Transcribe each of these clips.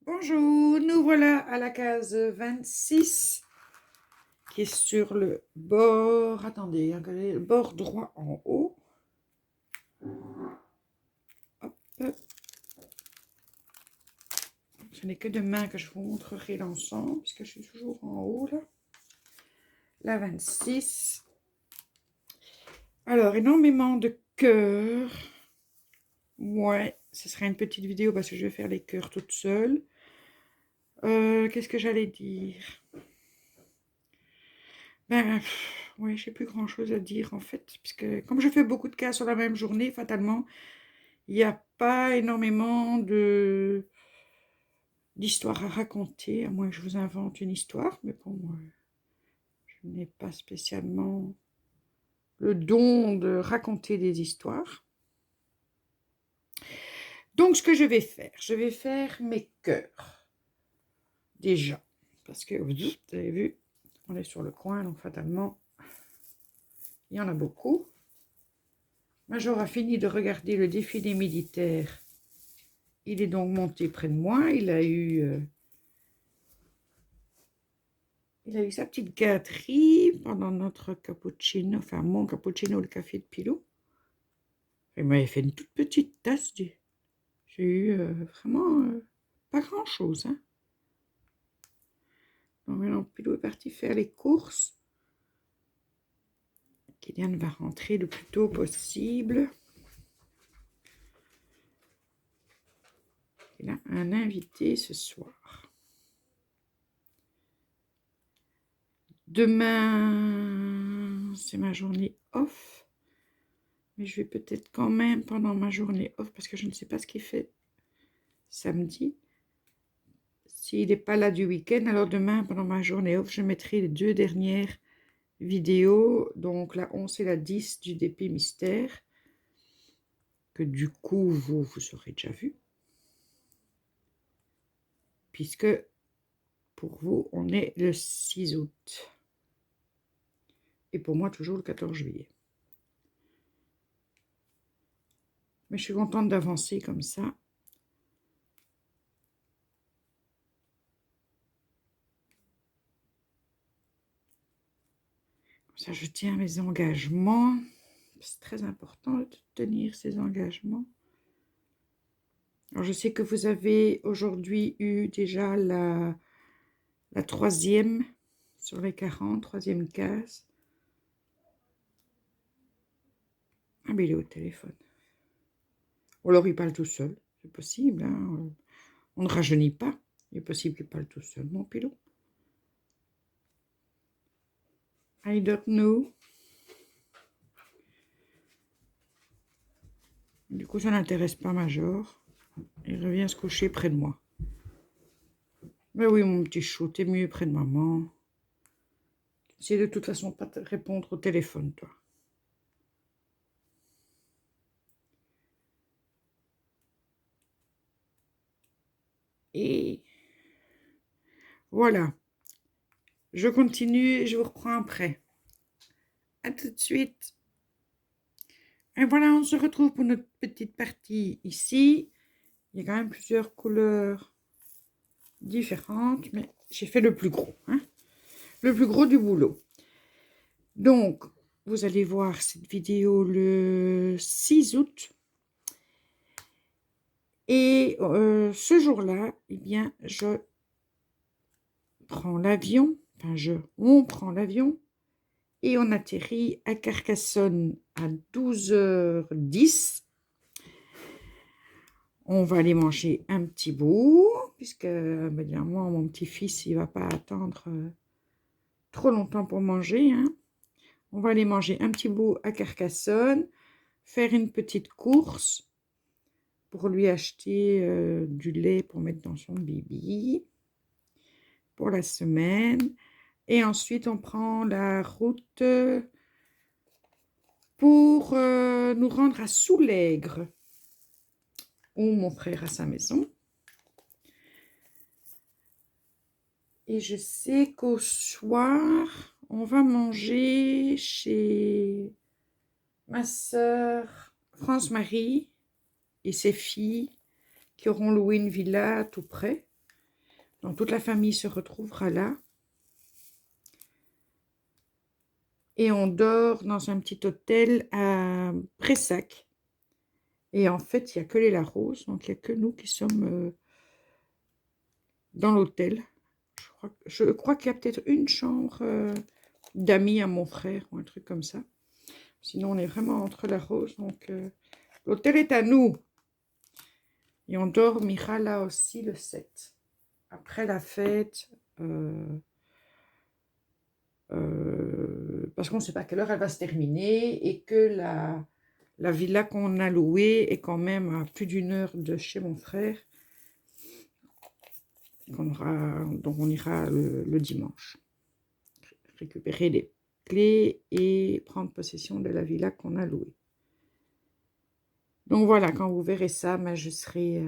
Bonjour, nous voilà à la case 26 qui est sur le bord, attendez, regardez, le bord droit en haut. Hop. Ce n'est que demain que je vous montrerai l'ensemble puisque je suis toujours en haut là. La 26. Alors, énormément de cœurs. Ouais, ce sera une petite vidéo parce que je vais faire les cœurs toute seule. Qu'est-ce que j'allais dire? Ben, oui, j'ai plus grand-chose à dire en fait, puisque comme je fais beaucoup de cas sur la même journée, fatalement, il n'y a pas énormément d'histoires à raconter, à moins que je vous invente une histoire, mais bon, je n'ai pas spécialement le don de raconter des histoires. Donc, ce que je vais faire mes cœurs, déjà, parce que vous avez vu, on est sur le coin, donc fatalement, il y en a beaucoup. Major a fini de regarder le défilé militaire. Il est donc monté près de moi. Il a eu sa petite gâterie pendant notre cappuccino, enfin mon cappuccino, le café de Pilou. Il m'avait fait une toute petite tasse. J'ai eu vraiment pas grand-chose. Hein. Donc maintenant, Pilou est parti faire les courses. Kylian va rentrer le plus tôt possible. Il a un invité ce soir. Demain, c'est ma journée off. Mais je vais peut-être quand même pendant ma journée off, parce que je ne sais pas ce qu'il fait samedi. S'il n'est pas là du week-end, alors demain, pendant ma journée off, je mettrai les 2 dernières vidéos, donc la 11 et la 10 du DP Mystère, que du coup, vous aurez déjà vu. Puisque, pour vous, on est le 6 août. Et pour moi, toujours le 14 juillet. Mais je suis contente d'avancer comme ça. Ça, je tiens mes engagements. C'est très important de tenir ses engagements. Alors, je sais que vous avez aujourd'hui eu déjà la 3e sur les 40, 3e case. Ah, mais il est au téléphone. Ou alors il parle tout seul. C'est possible. Hein. On ne rajeunit pas. Il est possible qu'il parle tout seul, mon Pilou. I don't know. Du coup, ça n'intéresse pas Major. Il revient se coucher près de moi. Mais oui, mon petit chou, t'es mieux près de maman. C'est de toute façon pas te répondre au téléphone, toi. Et voilà. Je continue et je vous reprends après. À tout de suite. Et voilà, on se retrouve pour notre petite partie ici. Il y a quand même plusieurs couleurs différentes, mais j'ai fait le plus gros. Hein, le plus gros du boulot. Donc, vous allez voir cette vidéo le 6 août. Et ce jour-là, eh bien, je prends l'avion. Enfin, on prend l'avion. Et on atterrit à Carcassonne à 12h10. On va aller manger un petit bout, puisque moi, mon petit-fils, il ne va pas attendre trop longtemps pour manger. Hein. On va aller manger un petit bout à Carcassonne, faire une petite course pour lui acheter du lait pour mettre dans son bibi pour la semaine. Et ensuite, on prend la route pour nous rendre à Soulègre, où mon frère a sa maison. Et je sais qu'au soir, on va manger chez ma sœur France-Marie et ses filles qui auront loué une villa tout près. Donc toute la famille se retrouvera là. Et on dort dans un petit hôtel à Pressac. Et en fait, il n'y a que les Larose, donc il n'y a que nous qui sommes dans l'hôtel. Je crois qu'il y a peut-être une chambre d'amis à mon frère ou un truc comme ça. Sinon, on est vraiment entre Larose, donc l'hôtel est à nous. Et on dormira là aussi le 7. Après la fête, parce qu'on ne sait pas à quelle heure elle va se terminer et que la villa qu'on a louée est quand même à plus d'une heure de chez mon frère. Donc on ira le dimanche récupérer les clés et prendre possession de la villa qu'on a louée. Donc voilà, quand vous verrez ça, je serai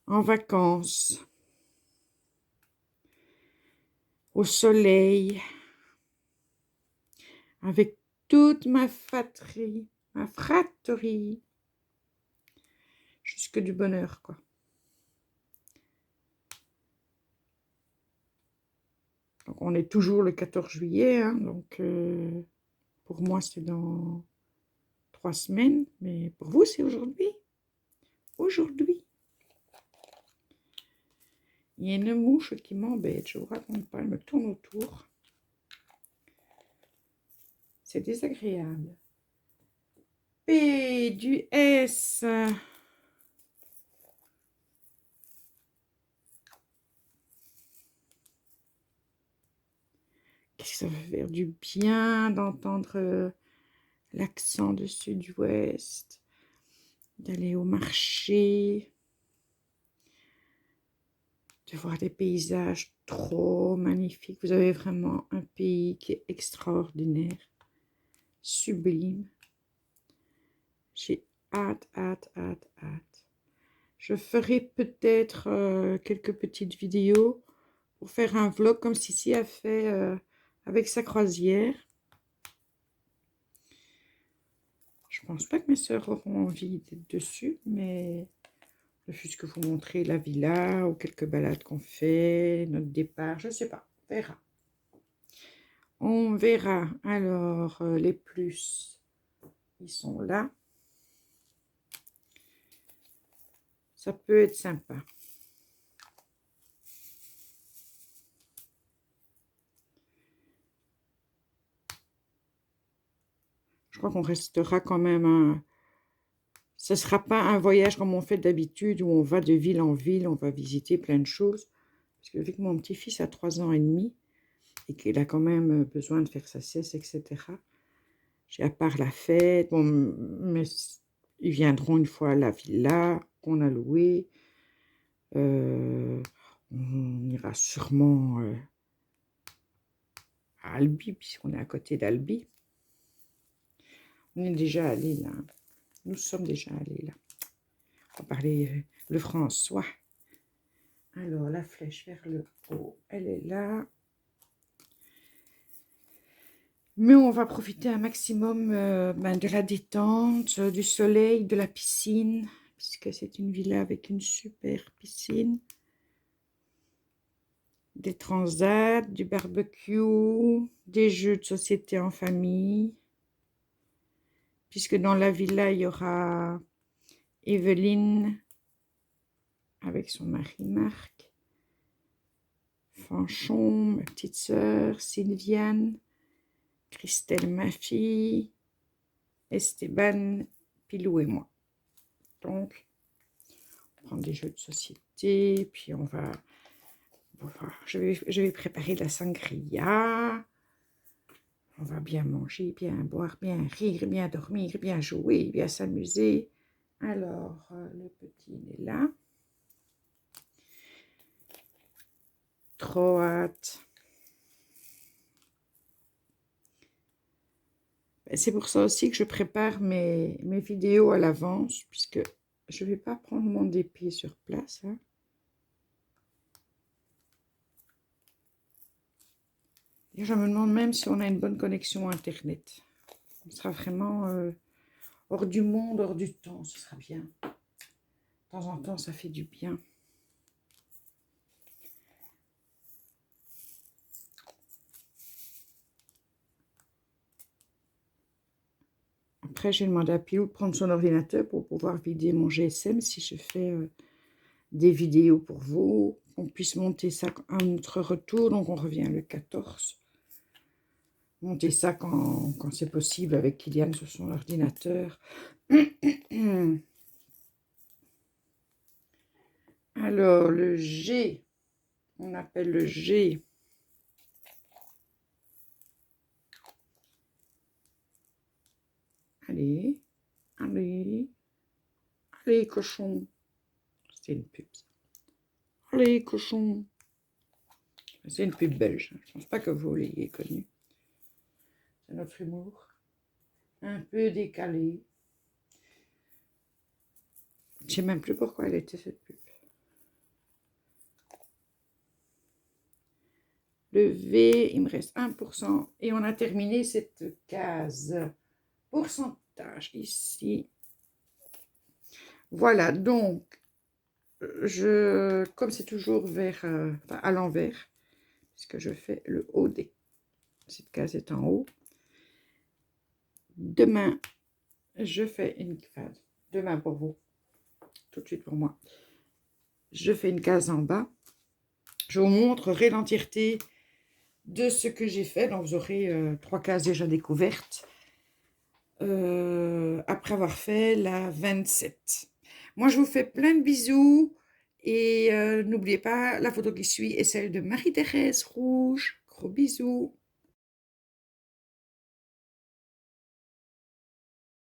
en vacances, au soleil, avec toute ma fratrie, jusque du bonheur, quoi. Donc on est toujours le 14 juillet, hein, donc pour moi c'est dans 3 semaines, mais pour vous c'est aujourd'hui. Aujourd'hui. Il y a une mouche qui m'embête, je vous raconte pas, elle me tourne autour. C'est désagréable. P du S. Qu'est-ce que ça va faire du bien d'entendre l'accent du sud-ouest, d'aller au marché, de voir des paysages trop magnifiques. Vous avez vraiment un pays qui est extraordinaire, sublime. J'ai hâte. Je ferai peut-être quelques petites vidéos pour faire un vlog comme Sissi a fait avec sa croisière. Je pense pas que mes soeurs auront envie d'être dessus, mais juste que vous montrer la villa ou quelques balades qu'on fait, notre départ, je sais pas, on verra. On verra. Alors, les plus, ils sont là. Ça peut être sympa. Je crois qu'on restera quand même ce ne sera pas un voyage comme on fait d'habitude, où on va de ville en ville, on va visiter plein de choses. Parce que vu que mon petit-fils a 3 ans et demi, et qu'il a quand même besoin de faire sa sieste, etc., à part la fête, bon, mais ils viendront une fois à la villa qu'on a louée. On ira sûrement à Albi, puisqu'on est à côté d'Albi. On est déjà allé là. Nous sommes déjà allés là. On va parler le français. Alors, la flèche vers le haut, elle est là. Mais on va profiter un maximum de la détente, du soleil, de la piscine, puisque c'est une villa avec une super piscine. Des transats, du barbecue, des jeux de société en famille. Puisque dans la villa, il y aura Evelyne avec son mari Marc, Fanchon, ma petite sœur, Sylviane, Christelle, ma fille, Esteban, Pilou et moi. Donc, on prend des jeux de société, puis on va je vais préparer de la sangria. On va bien manger, bien boire, bien rire, bien dormir, bien jouer, bien s'amuser. Alors, le petit est là. Trop hâte. C'est pour ça aussi que je prépare mes vidéos à l'avance, puisque je ne vais pas prendre mon dépit sur place. Hein. Et je me demande même si on a une bonne connexion Internet. Ce sera vraiment hors du monde, hors du temps, ce sera bien. temps en temps, ça fait du bien. Après, j'ai demandé à Pilou de prendre son ordinateur pour pouvoir vider mon GSM si je fais des vidéos pour vous. On puisse monter ça à notre retour, donc on revient le 14. Monter ça quand c'est possible avec Kylian sur son ordinateur. Alors, le G, on appelle le G. Allez, allez, allez, cochon. C'est une pub, ça. Allez, cochon. C'est une pub belge. Je ne pense pas que vous l'ayez connue. C'est notre humour. Un peu décalé. Je ne sais même plus pourquoi elle était cette pub. Le V, il me reste 1%. Et on a terminé cette case. Pourcentage ici. Voilà, donc, comme c'est toujours à l'envers, puisque je fais le haut des... Cette case est en haut. Demain, je fais une... Enfin, demain pour vous, tout de suite pour moi. Je fais une case en bas. Je vous montrerai l'entièreté de ce que j'ai fait. Donc, vous aurez 3 cases déjà découvertes. Après avoir fait la 27. Moi, je vous fais plein de bisous. Et n'oubliez pas, la photo qui suit est celle de Marie-Thérèse Rouge. Gros bisous.